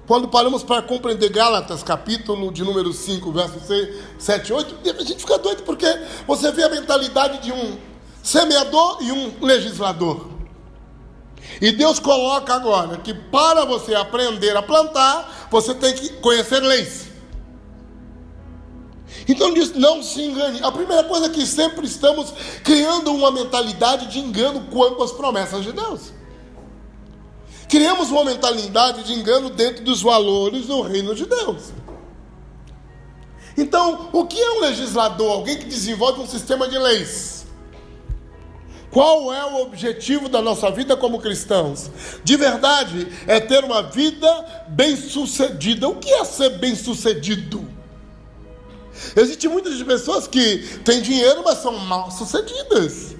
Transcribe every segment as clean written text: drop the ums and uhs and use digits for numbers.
quando paramos para compreender Gálatas, capítulo de número 5, versos 7 e 8, a gente fica doido porque você vê a mentalidade de um semeador e um legislador. E Deus coloca agora que para você aprender a plantar, você tem que conhecer leis. Então diz, não se engane. A primeira coisa é que sempre estamos criando uma mentalidade de engano quanto às promessas de Deus. Criamos uma mentalidade de engano dentro dos valores do reino de Deus. Então, o que é um legislador? Alguém que desenvolve um sistema de leis. Qual é o objetivo da nossa vida como cristãos? De verdade, é ter uma vida bem-sucedida. O que é ser bem-sucedido? Existem muitas pessoas que têm dinheiro, mas são mal-sucedidas.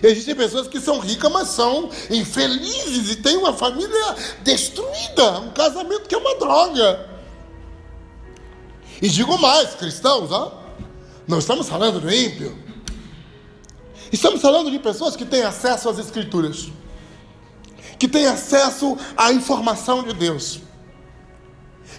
Existem pessoas que são ricas, mas são infelizes e têm uma família destruída, um casamento que é uma droga. E digo mais, cristãos, não estamos falando do ímpio. Estamos falando de pessoas que têm acesso às Escrituras, que têm acesso à informação de Deus.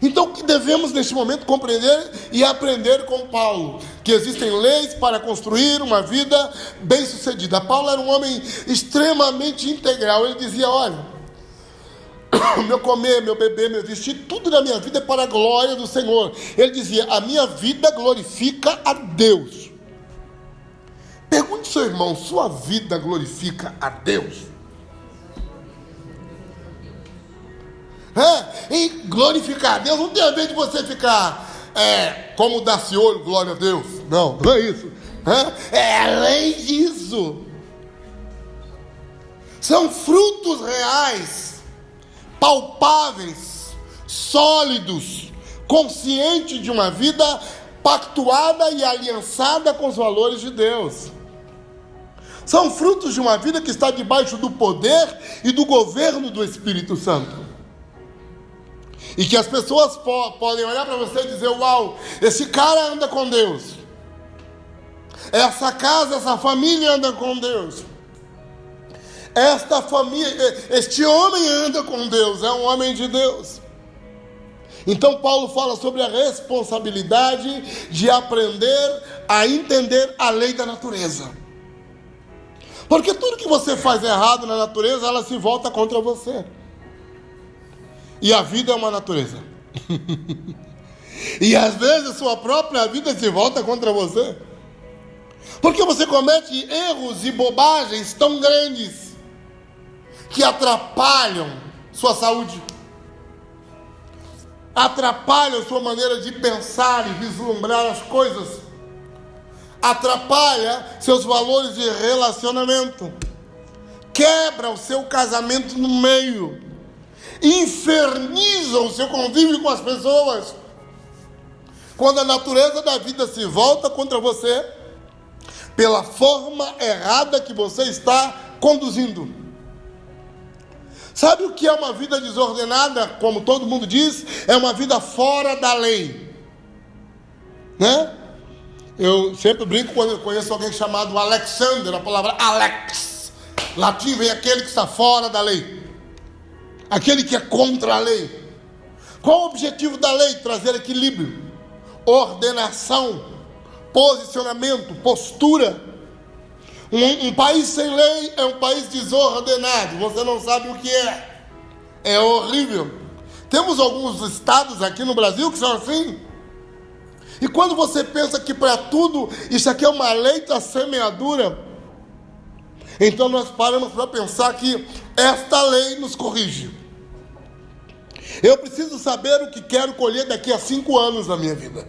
Então, o que devemos neste momento compreender e aprender com Paulo? Que existem leis para construir uma vida bem-sucedida. Paulo era um homem extremamente integral. Ele dizia, olha, meu comer, meu beber, meu vestir, tudo na minha vida é para a glória do Senhor. Ele dizia, a minha vida glorifica a Deus. Pergunte ao seu irmão, sua vida glorifica a Deus? E glorificar a Deus não tem a ver de você ficar como Daciolo, glória a Deus. Não é isso. É além disso. São frutos reais, palpáveis, sólidos, conscientes de uma vida pactuada e aliançada com os valores de Deus. São frutos de uma vida que está debaixo do poder e do governo do Espírito Santo. E que as pessoas podem olhar para você e dizer, uau, esse cara anda com Deus. Essa casa, essa família anda com Deus. Esta família, este homem anda com Deus, é um homem de Deus. Então Paulo fala sobre a responsabilidade de aprender a entender a lei da natureza. Porque tudo que você faz errado na natureza, ela se volta contra você. E a vida é uma natureza. E às vezes a sua própria vida se volta contra você. Porque você comete erros e bobagens tão grandes que atrapalham sua saúde, atrapalham sua maneira de pensar e vislumbrar as coisas, atrapalha seus valores de relacionamento, quebra o seu casamento no meio, inferniza o seu convívio com as pessoas. Quando a natureza da vida se volta contra você, pela forma errada que você está conduzindo. Sabe o que é uma vida desordenada? Como todo mundo diz, é uma vida fora da lei, né? Eu sempre brinco quando eu conheço alguém chamado Alexander. A palavra Alex, latim, vem aquele que está fora da lei, aquele que é contra a lei. Qual o objetivo da lei? Trazer equilíbrio, ordenação, posicionamento, postura. Um país sem lei é um país desordenado. Você não sabe o que é. É horrível. Temos alguns estados aqui no Brasil que são assim. E quando você pensa que para tudo isso aqui é uma lei da semeadura, então nós paramos para pensar que esta lei nos corrige. Eu preciso saber o que quero colher daqui a 5 anos na minha vida.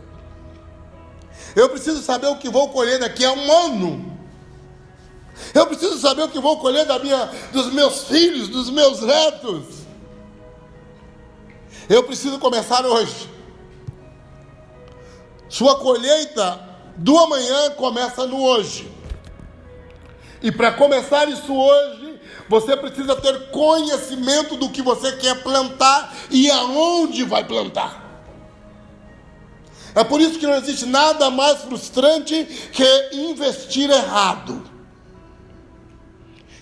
Eu preciso saber o que vou colher daqui a 1 ano. Eu preciso saber o que vou colher dos meus filhos, dos meus netos. Eu preciso começar hoje. Sua colheita do amanhã começa no hoje. E para começar isso hoje, você precisa ter conhecimento do que você quer plantar e aonde vai plantar. É por isso que não existe nada mais frustrante que investir errado.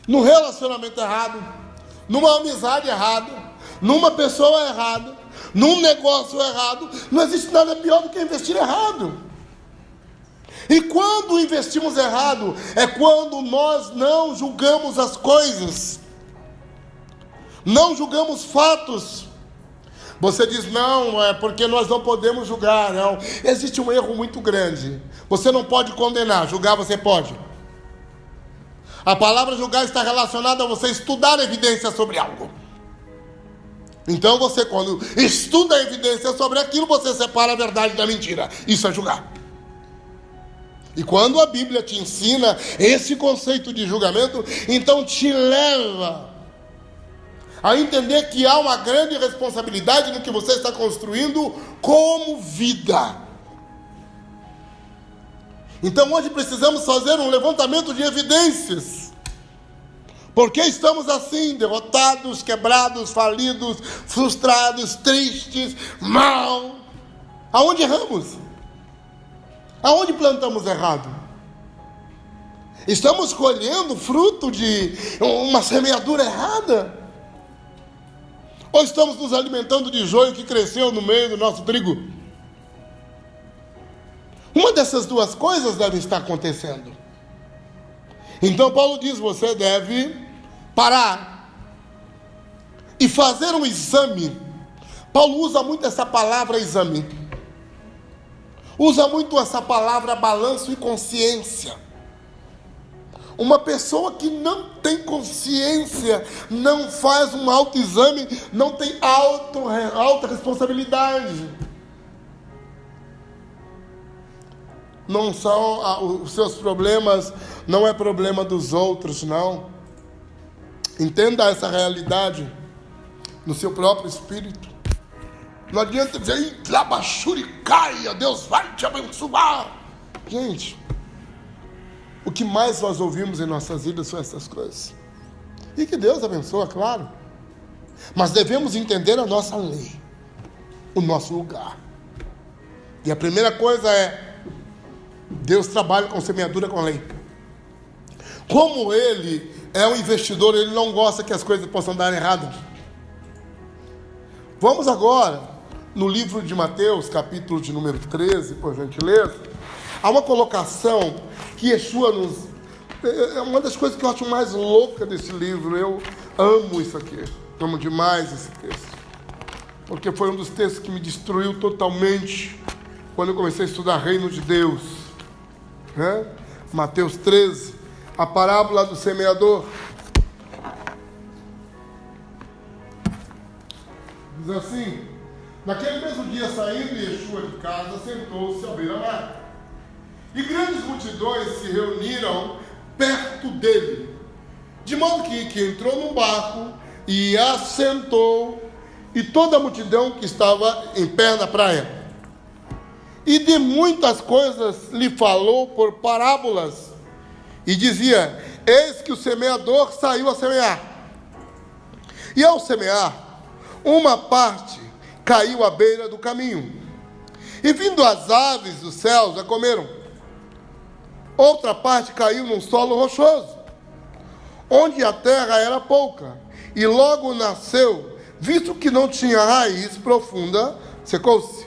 Num relacionamento errado, numa amizade errada, numa pessoa errada, num negócio errado, não existe nada pior do que investir errado. E quando investimos errado, é quando nós não julgamos as coisas, não julgamos fatos. Você diz, não, é porque nós não podemos julgar, não. Existe um erro muito grande. Você não pode condenar, julgar você pode. A palavra julgar está relacionada a você estudar evidência sobre algo. Então você, quando estuda a evidência sobre aquilo, você separa a verdade da mentira. Isso é julgar. E quando a Bíblia te ensina esse conceito de julgamento, então te leva a entender que há uma grande responsabilidade no que você está construindo como vida. Então hoje precisamos fazer um levantamento de evidências. Por que estamos assim, derrotados, quebrados, falidos, frustrados, tristes, mal? Aonde erramos? Aonde plantamos errado? Estamos colhendo fruto de uma semeadura errada? Ou estamos nos alimentando de joio que cresceu no meio do nosso trigo? Uma dessas duas coisas deve estar acontecendo. Então Paulo diz, você deve parar e fazer um exame. Paulo usa muito essa palavra exame. Usa muito essa palavra balanço e consciência. Uma pessoa que não tem consciência, não faz um autoexame, não tem alta responsabilidade. Não são os seus problemas, não é problema dos outros, não. Entenda essa realidade no seu próprio espírito. Não adianta dizer, caia, Deus vai te abençoar. Gente, o que mais nós ouvimos em nossas vidas são essas coisas. E que Deus abençoa, claro. Mas devemos entender a nossa lei, o nosso lugar. E a primeira coisa é, Deus trabalha com semeadura com a lei. Como Ele é um investidor, Ele não gosta que as coisas possam dar errado. Vamos agora no livro de Mateus, capítulo de número 13, por gentileza. Há uma colocação que Yeshua nos... É uma das coisas que eu acho mais louca desse livro. Eu amo isso aqui. Amo demais esse texto. Porque foi um dos textos que me destruiu totalmente quando eu comecei a estudar Reino de Deus. Né? Mateus 13, a parábola do semeador. Diz assim: naquele mesmo dia, saindo Yeshua de casa, sentou-se à beira-mar. E grandes multidões se reuniram perto dele, de modo que entrou num barco e assentou, e toda a multidão que estava em pé na praia. E de muitas coisas lhe falou por parábolas, e dizia: eis que o semeador saiu a semear. E ao semear, uma parte caiu à beira do caminho, e vindo as aves dos céus a comeram. Outra parte caiu num solo rochoso, onde a terra era pouca, e logo nasceu, visto que não tinha raiz profunda, secou-se.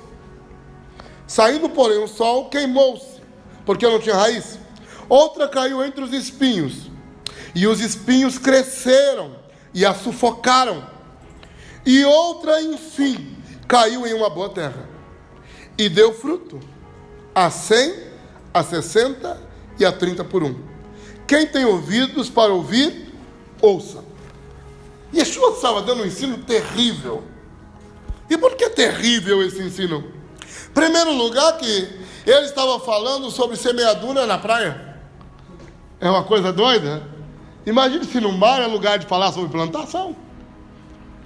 Saindo, porém, o sol, queimou-se, porque não tinha raiz. Outra caiu entre os espinhos, e os espinhos cresceram e a sufocaram. E outra, enfim, caiu em uma boa terra, e deu fruto, a 100, a 60 e a 30 por 1. Quem tem ouvidos para ouvir, ouça. Yeshua estava dando um ensino terrível. E por que terrível esse ensino? Primeiro lugar, que ele estava falando sobre semeadura na praia. É uma coisa doida. Imagine se num bar é lugar de falar sobre plantação.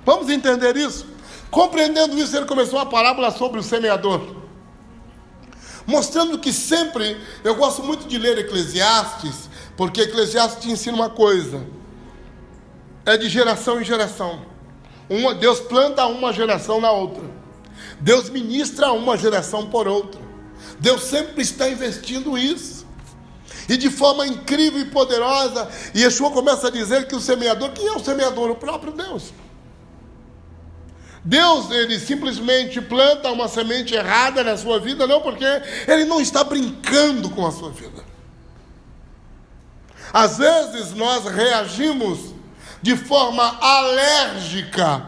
Vamos entender isso? Compreendendo isso, ele começou a parábola sobre o semeador, mostrando que sempre, eu gosto muito de ler Eclesiastes, porque Eclesiastes te ensina uma coisa, é de geração em geração. Deus planta uma geração na outra, Deus ministra uma geração por outra. Deus sempre está investindo isso, e de forma incrível e poderosa. E Yeshua começa a dizer que o semeador, quem é o semeador? O próprio Deus. Deus, ele simplesmente planta uma semente errada na sua vida, não, porque ele não está brincando com a sua vida. Às vezes nós reagimos de forma alérgica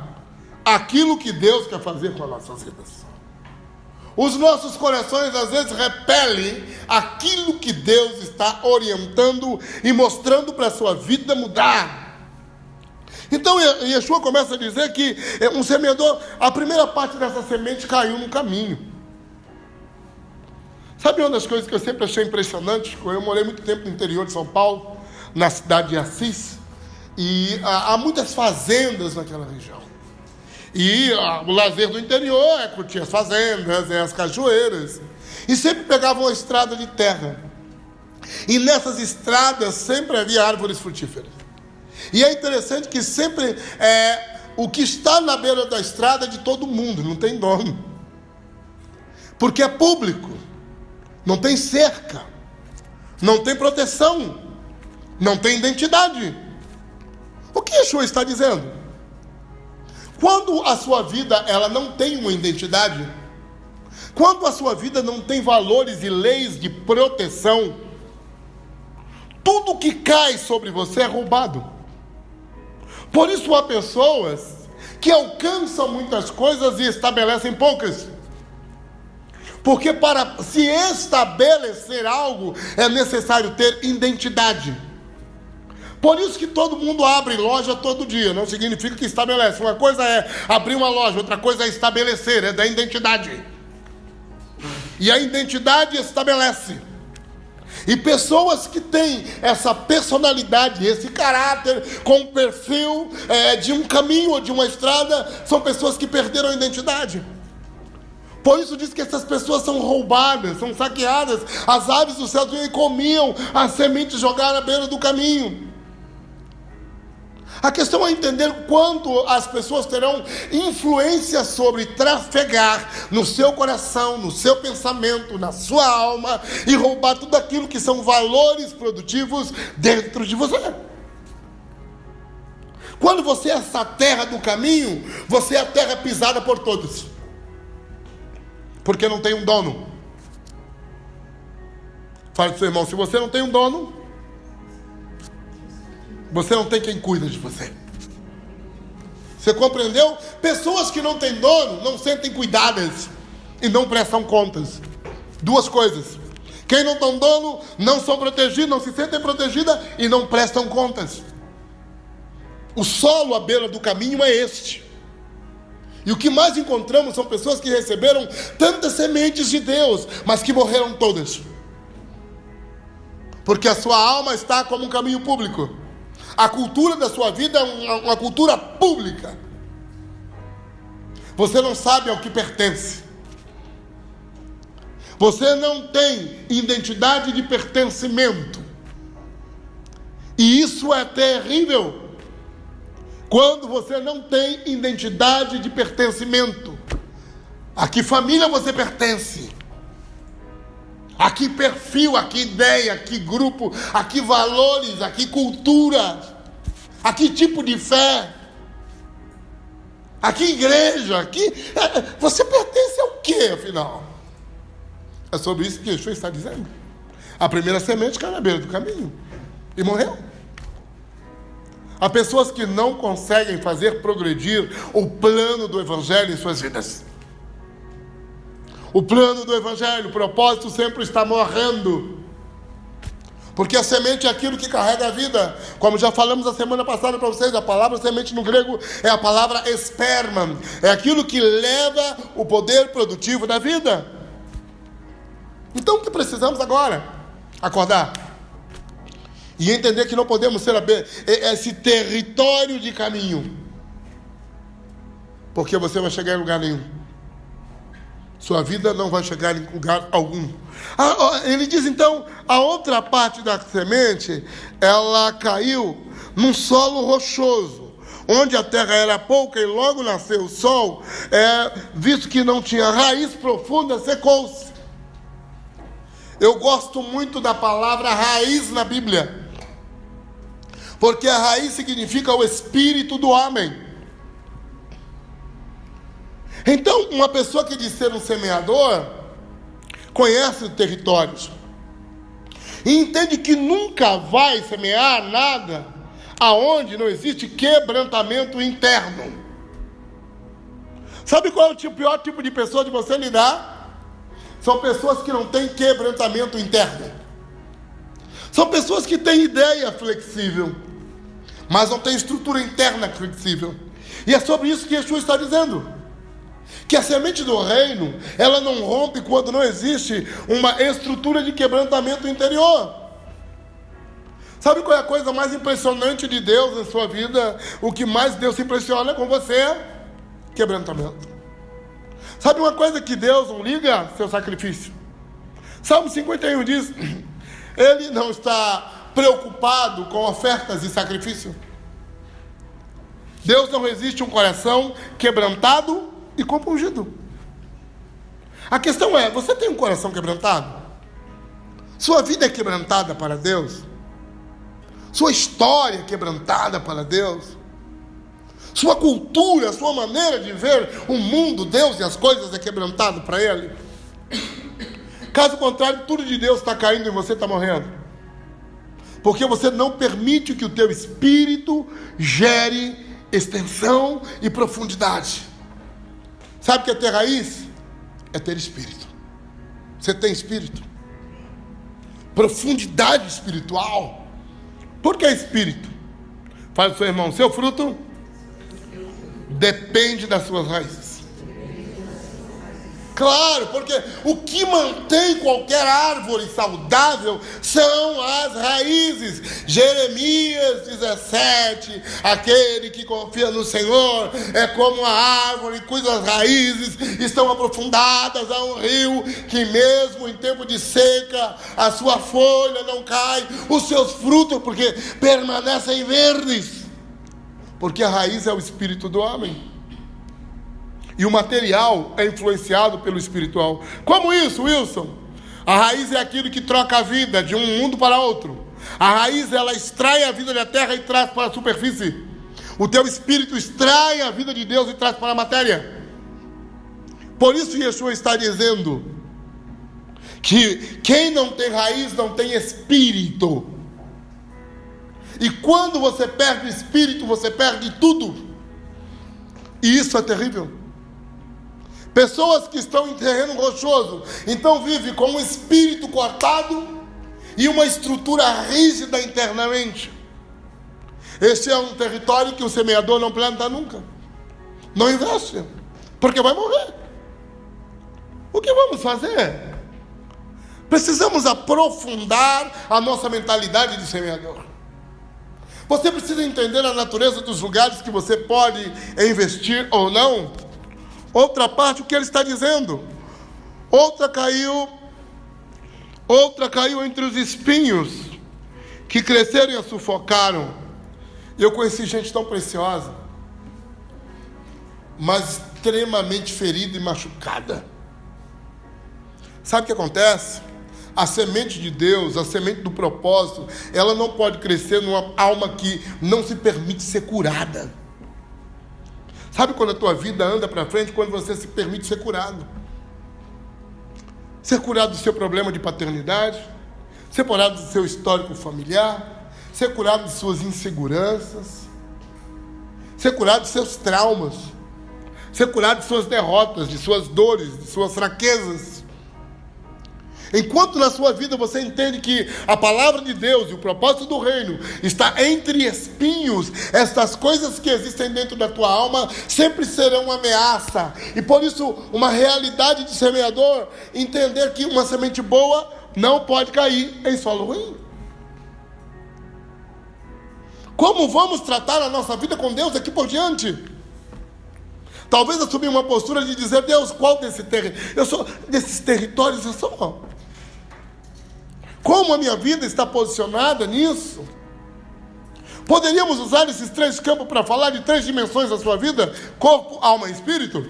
àquilo que Deus quer fazer com as nossas vidas. Os nossos corações às vezes repelem aquilo que Deus está orientando e mostrando para a sua vida mudar. Então Yeshua começa a dizer que um semeador, a primeira parte dessa semente caiu no caminho. Sabe uma das coisas que eu sempre achei impressionante? Eu morei muito tempo no interior de São Paulo, na cidade de Assis, e há muitas fazendas naquela região. E o lazer do interior é curtir as fazendas, as cajueiras. E sempre pegavam uma estrada de terra. E nessas estradas sempre havia árvores frutíferas. E é interessante que sempre o que está na beira da estrada é de todo mundo, não tem dono. Porque é público. Não tem cerca. Não tem proteção. Não tem identidade. O que Yeshua está dizendo? Quando a sua vida ela não tem uma identidade, quando a sua vida não tem valores e leis de proteção, tudo que cai sobre você é roubado. Por isso há pessoas que alcançam muitas coisas e estabelecem poucas. Porque para se estabelecer algo é necessário ter identidade. Por isso que todo mundo abre loja todo dia, não significa que estabelece. Uma coisa é abrir uma loja, outra coisa é estabelecer, é da identidade. E a identidade estabelece. E pessoas que têm essa personalidade, esse caráter, com o perfil de um caminho ou de uma estrada, são pessoas que perderam a identidade. Por isso diz que essas pessoas são roubadas, são saqueadas. As aves do céu vinham e comiam as sementes jogadas à beira do caminho. A questão é entender quando as pessoas terão influência sobre trafegar no seu coração, no seu pensamento, na sua alma e roubar tudo aquilo que são valores produtivos dentro de você. Quando você é essa terra do caminho, você é a terra pisada por todos. Porque não tem um dono. Fale para o seu irmão, se você não tem um dono, você não tem quem cuida de você. Você compreendeu? Pessoas que não têm dono não sentem cuidadas e não prestam contas. Duas coisas. Quem não tem dono não são protegidos, não se sentem protegidas e não prestam contas. O solo à beira do caminho é este. E o que mais encontramos são pessoas que receberam tantas sementes de Deus, mas que morreram todas. Porque a sua alma está como um caminho público. A cultura da sua vida é uma cultura pública. Você não sabe ao que pertence. Você não tem identidade de pertencimento. E isso é terrível. Quando você não tem identidade de pertencimento. A que família você pertence? A que perfil, a que ideia, a que grupo, a que valores, a que cultura, a que tipo de fé, a que igreja, você pertence ao quê, afinal? É sobre isso que Yeshua está dizendo. A primeira semente caiu na beira do caminho e morreu. Há pessoas que não conseguem fazer progredir o plano do Evangelho em suas vidas. O plano do Evangelho, o propósito sempre está morrendo. Porque a semente é aquilo que carrega a vida. Como já falamos a semana passada para vocês, a palavra semente no grego é a palavra esperma. É aquilo que leva o poder produtivo da vida. Então o que precisamos agora? Acordar. E entender que não podemos ser esse território de caminho. Porque você vai chegar em lugar nenhum. Sua vida não vai chegar em lugar algum. Ele diz então, a outra parte da semente, ela caiu num solo rochoso, onde a terra era pouca e logo nasceu o sol, visto que não tinha raiz profunda, secou-se. Eu gosto muito da palavra raiz na Bíblia, porque a raiz significa o espírito do homem. Então, uma pessoa que diz ser um semeador, conhece os territórios, e entende que nunca vai semear nada aonde não existe quebrantamento interno. Sabe qual é o pior tipo de pessoa de você lidar? São pessoas que não têm quebrantamento interno. São pessoas que têm ideia flexível, mas não têm estrutura interna flexível. E é sobre isso que Yeshua está dizendo. Que a semente do reino, ela não rompe quando não existe uma estrutura de quebrantamento interior. Sabe qual é a coisa mais impressionante de Deus em sua vida? O que mais Deus se impressiona com você? Quebrantamento. Sabe uma coisa que Deus não liga? Seu sacrifício. Salmo 51 diz: Ele não está preocupado com ofertas e sacrifício. Deus não resiste a um coração quebrantado e compungido. A questão é, você tem um coração quebrantado? Sua vida é quebrantada para Deus? Sua história é quebrantada para Deus? Sua cultura, sua maneira de ver o mundo, Deus e as coisas é quebrantado para Ele? Caso contrário, tudo de Deus está caindo e você está morrendo. Porque você não permite que o teu espírito gere extensão e profundidade. Sabe o que é ter raiz? É ter espírito. Você tem espírito? Profundidade espiritual. Por que espírito? Fala para o seu irmão, seu fruto depende das suas raízes. Claro, porque o que mantém qualquer árvore saudável são as raízes. Jeremias 17, aquele que confia no Senhor é como a árvore cujas raízes estão aprofundadas a um rio, que mesmo em tempo de seca a sua folha não cai, os seus frutos porque permanecem verdes. Porque a raiz é o espírito do homem. E o material é influenciado pelo espiritual. Como isso, Wilson? A raiz é aquilo que troca a vida de um mundo para outro. A raiz, ela extrai a vida da terra e traz para a superfície. O teu espírito extrai a vida de Deus e traz para a matéria. Por isso Yeshua está dizendo que quem não tem raiz não tem espírito. E quando você perde o espírito, você perde tudo. E isso é terrível. Pessoas que estão em terreno rochoso, então vivem com um espírito cortado e uma estrutura rígida internamente. Este é um território que o semeador não planta nunca. Não investe, porque vai morrer. O que vamos fazer? Precisamos aprofundar a nossa mentalidade de semeador. Você precisa entender a natureza dos lugares que você pode investir ou não. Outra parte, o que ele está dizendo? Outra caiu entre os espinhos que cresceram e a sufocaram. Eu conheci gente tão preciosa, mas extremamente ferida e machucada. Sabe o que acontece? A semente de Deus, a semente do propósito, ela não pode crescer numa alma que não se permite ser curada. Sabe quando a tua vida anda para frente? Quando você se permite ser curado. Ser curado do seu problema de paternidade, ser curado do seu histórico familiar, ser curado de suas inseguranças, ser curado de seus traumas, ser curado de suas derrotas, de suas dores, de suas fraquezas. Enquanto na sua vida você entende que a palavra de Deus e o propósito do reino está entre espinhos, estas coisas que existem dentro da tua alma sempre serão uma ameaça. E por isso, uma realidade de semeador, entender que uma semente boa não pode cair em solo ruim. Como vamos tratar a nossa vida com Deus daqui por diante? Talvez assumir uma postura de dizer, Deus, qual desses territórios eu sou? Como a minha vida está posicionada nisso? Poderíamos usar esses 3 campos para falar de 3 dimensões da sua vida? Corpo, alma e espírito?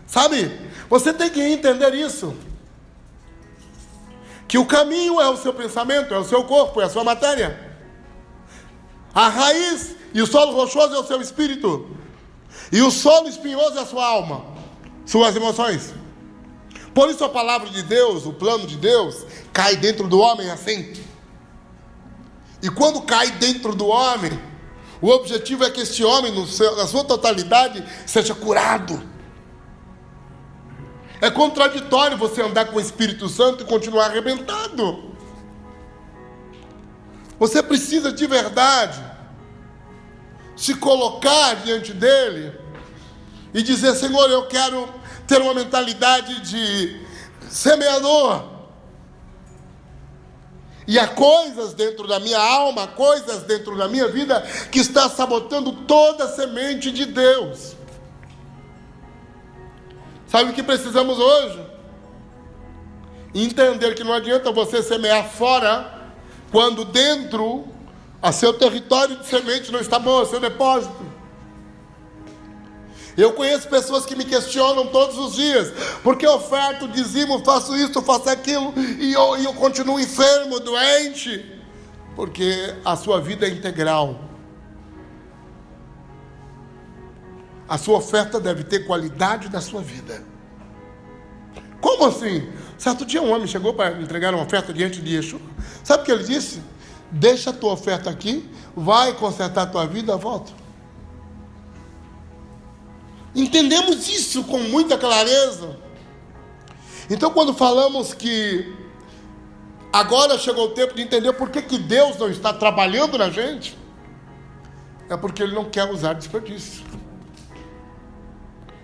Sabe? Você tem que entender isso. Que o caminho é o seu pensamento, é o seu corpo, é a sua matéria. A raiz e o solo rochoso é o seu espírito. E o solo espinhoso é a sua alma, suas emoções. Por isso a palavra de Deus, o plano de Deus, cai dentro do homem assim. E quando cai dentro do homem, o objetivo é que esse homem, na sua totalidade, seja curado. É contraditório você andar com o Espírito Santo e continuar arrebentado. Você precisa de verdade se colocar diante dele e dizer: Senhor, eu quero ter uma mentalidade de semeador. E há coisas dentro da minha alma, coisas dentro da minha vida que está sabotando toda a semente de Deus. Sabe o que precisamos hoje? Entender que não adianta você semear fora quando dentro a seu território de semente não está bom, seu depósito. Eu conheço pessoas que me questionam todos os dias: porque eu oferto, dizimo, faço isso, faço aquilo, e eu continuo enfermo, doente? Porque a sua vida é integral. A sua oferta deve ter qualidade da sua vida. Como assim? Certo dia um homem chegou para entregar uma oferta diante de Yeshua. Sabe o que ele disse? Deixa a tua oferta aqui, vai consertar a tua vida, volta. Entendemos isso com muita clareza. Então, quando falamos que agora chegou o tempo de entender por que Deus não está trabalhando na gente, é porque Ele não quer usar desperdício.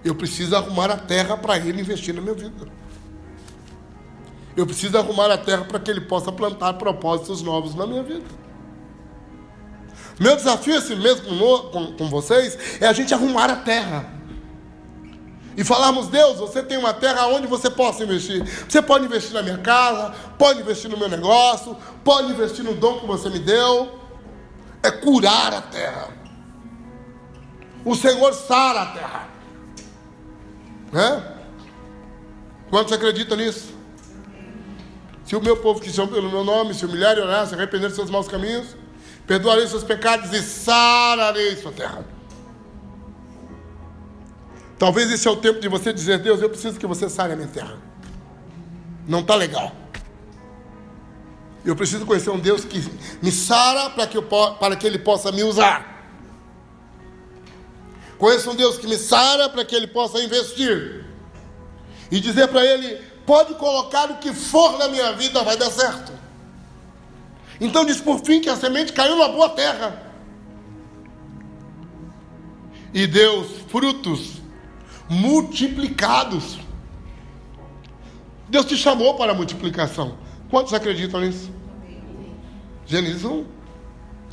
Eu preciso arrumar a terra para Ele investir na minha vida. Eu preciso arrumar a terra para que Ele possa plantar propósitos novos na minha vida. Meu desafio, esse mesmo com vocês, é a gente arrumar a terra. E falarmos: Deus, você tem uma terra onde você possa investir. Você pode investir na minha casa, pode investir no meu negócio, pode investir no dom que você me deu. É curar a terra. O Senhor sara a terra. Quantos acreditam nisso? Se o meu povo que chama pelo meu nome se humilhar e orar, se arrepender dos seus maus caminhos, perdoarei seus pecados e sararei sua terra. Talvez esse é o tempo de você dizer: Deus, eu preciso que você sare a minha terra. Não está legal. Eu preciso conhecer um Deus que me sara para que Ele possa me usar. Conheço um Deus que me sara para que Ele possa investir. E dizer para Ele: pode colocar o que for na minha vida, vai dar certo. Então diz por fim que a semente caiu numa boa terra. E deu frutos multiplicados. Deus te chamou para a multiplicação. Quantos acreditam nisso? Gênesis 1.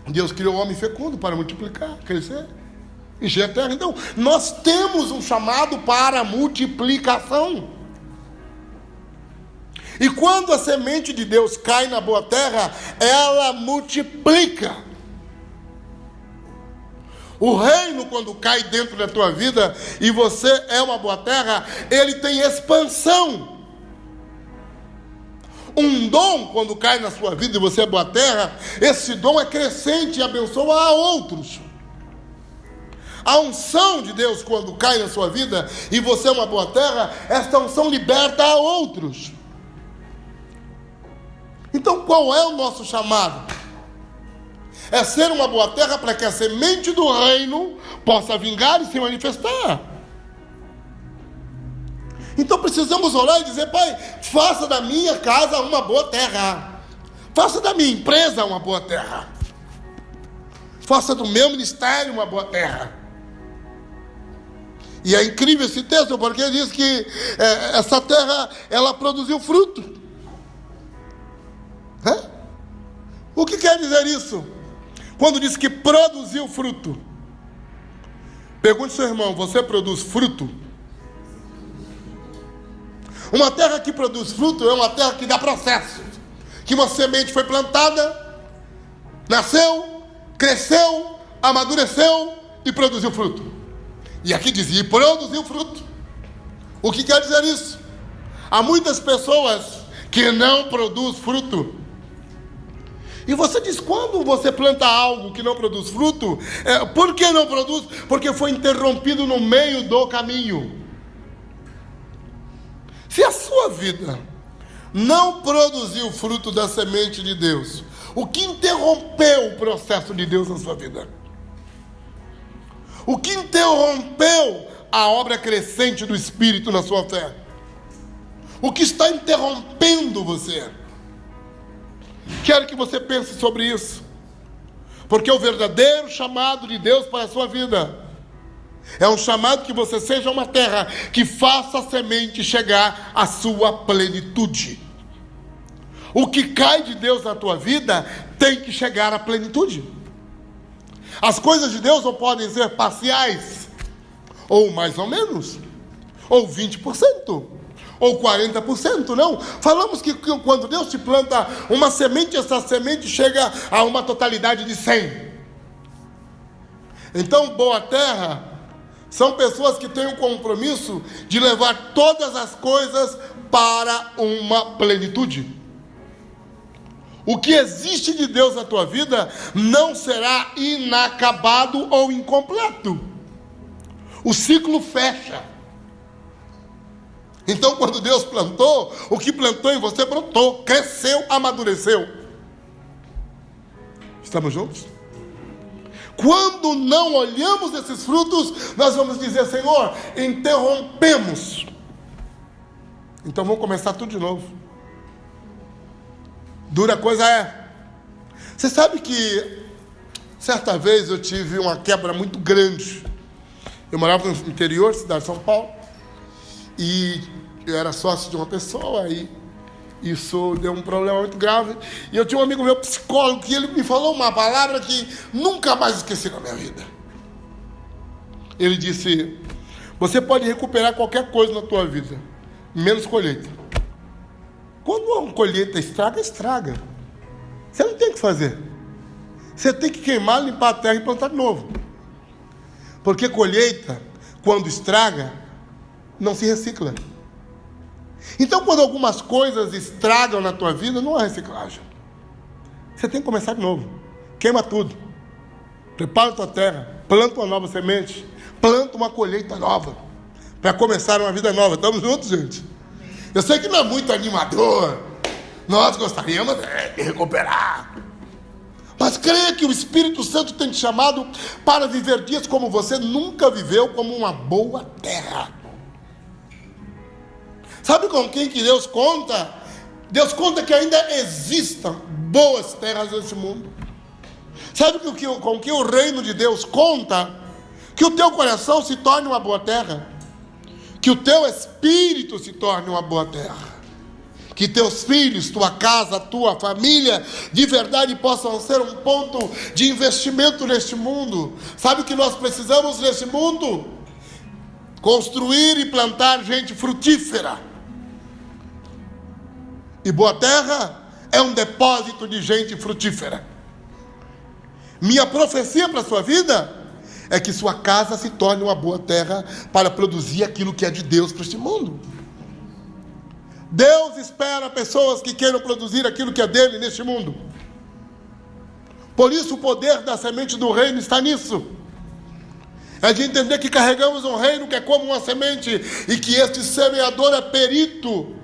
Deus criou o homem fecundo para multiplicar, crescer, encher a terra. Então, nós temos um chamado para a multiplicação. E quando a semente de Deus cai na boa terra, ela multiplica. O reino, quando cai dentro da tua vida e você é uma boa terra, ele tem expansão. Um dom, quando cai na sua vida e você é boa terra, esse dom é crescente e abençoa a outros. A unção de Deus, quando cai na sua vida e você é uma boa terra, esta unção liberta a outros. Então, qual é o nosso chamado? É ser uma boa terra para que a semente do reino possa vingar e se manifestar. Então precisamos orar e dizer: Pai, faça da minha casa uma boa terra. Faça da minha empresa uma boa terra. Faça do meu ministério uma boa terra. E é incrível esse texto, porque diz que essa terra, ela produziu fruto. O que quer dizer isso? Quando diz que produziu fruto, pergunte ao seu irmão: você produz fruto? Uma terra que produz fruto é uma terra que dá processo. Que uma semente foi plantada, nasceu, cresceu, amadureceu e produziu fruto. E aqui dizia: e produziu fruto. O que quer dizer isso? Há muitas pessoas que não produzem fruto. E você diz, quando você planta algo que não produz fruto, por que não produz? Porque foi interrompido no meio do caminho. Se a sua vida não produziu fruto da semente de Deus, o que interrompeu o processo de Deus na sua vida? O que interrompeu a obra crescente do Espírito na sua fé? O que está interrompendo você? Quero que você pense sobre isso, porque o verdadeiro chamado de Deus para a sua vida é um chamado que você seja uma terra que faça a semente chegar à sua plenitude. O que cai de Deus na tua vida tem que chegar à plenitude. As coisas de Deus não podem ser parciais, ou mais ou menos, ou 20%, ou 40%, não. Falamos que quando Deus te planta uma semente, essa semente chega a uma totalidade de 100. Então, boa terra são pessoas que têm um compromisso de levar todas as coisas para uma plenitude. O que existe de Deus na tua vida não será inacabado ou incompleto. O ciclo fecha. Então, quando Deus plantou, o que plantou em você brotou, cresceu, amadureceu. Estamos juntos? Quando não olhamos esses frutos, nós vamos dizer, Senhor, interrompemos. Então vamos começar tudo de novo. Dura coisa é. Você sabe que certa vez eu tive uma quebra muito grande. Eu morava no interior, cidade de São Paulo, e eu era sócio de uma pessoa, e isso deu um problema muito grave. E eu tinha um amigo meu, psicólogo, que ele me falou uma palavra que nunca mais esqueci na minha vida. Ele disse, você pode recuperar qualquer coisa na tua vida, menos colheita. Quando uma colheita estraga, estraga. Você não tem o que fazer. Você tem que queimar, limpar a terra e plantar de novo. Porque colheita, quando estraga, não se recicla. Então, quando algumas coisas estragam na tua vida, não há reciclagem. Você tem que começar de novo. Queima tudo. Prepara a tua terra. Planta uma nova semente. Planta uma colheita nova. Para começar uma vida nova. Estamos juntos, gente? Eu sei que não é muito animador. Nós gostaríamos de recuperar. Mas creia que o Espírito Santo tem te chamado para viver dias como você nunca viveu, como uma boa terra. Sabe com quem que Deus conta? Deus conta que ainda existam boas terras nesse mundo. Sabe com que o reino de Deus conta? Que o teu coração se torne uma boa terra. Que o teu espírito se torne uma boa terra. Que teus filhos, tua casa, tua família, de verdade possam ser um ponto de investimento neste mundo. Sabe o que nós precisamos neste mundo? Construir e plantar gente frutífera. E boa terra é um depósito de gente frutífera. Minha profecia para a sua vida é que sua casa se torne uma boa terra para produzir aquilo que é de Deus para este mundo. Deus espera pessoas que queiram produzir aquilo que é dele neste mundo. Por isso o poder da semente do reino está nisso. É de entender que carregamos um reino que é como uma semente e que este semeador é perito,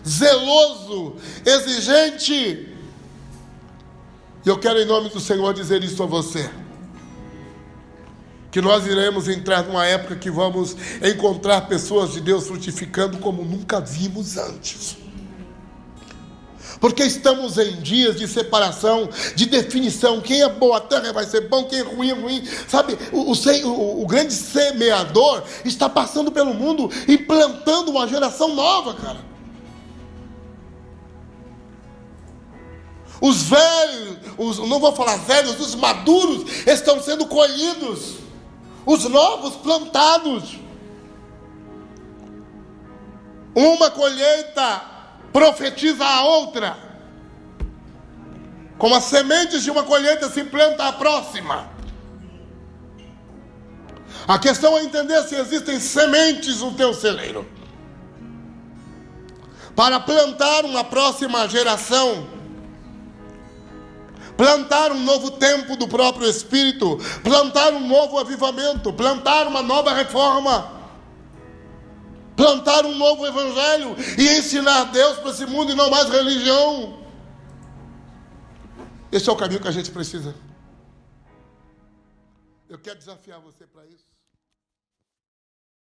zeloso, exigente. E eu quero em nome do Senhor dizer isso a você. Que nós iremos entrar numa época que vamos encontrar pessoas de Deus frutificando como nunca vimos antes. Porque estamos em dias de separação, de definição. Quem é boa terra vai ser bom, quem é ruim é ruim. Sabe, o grande semeador está passando pelo mundo e plantando uma geração nova, cara. Os velhos, não vou falar velhos, os maduros estão sendo colhidos. Os novos plantados. Uma colheita profetiza a outra. Como as sementes de uma colheita se planta a próxima. A questão é entender se existem sementes no teu celeiro para plantar uma próxima geração. plantar um novo tempo do próprio Espírito, plantar um novo avivamento, plantar uma nova reforma, plantar um novo evangelho e ensinar Deus para esse mundo e não mais religião. Esse é o caminho que a gente precisa. Eu quero desafiar você para isso.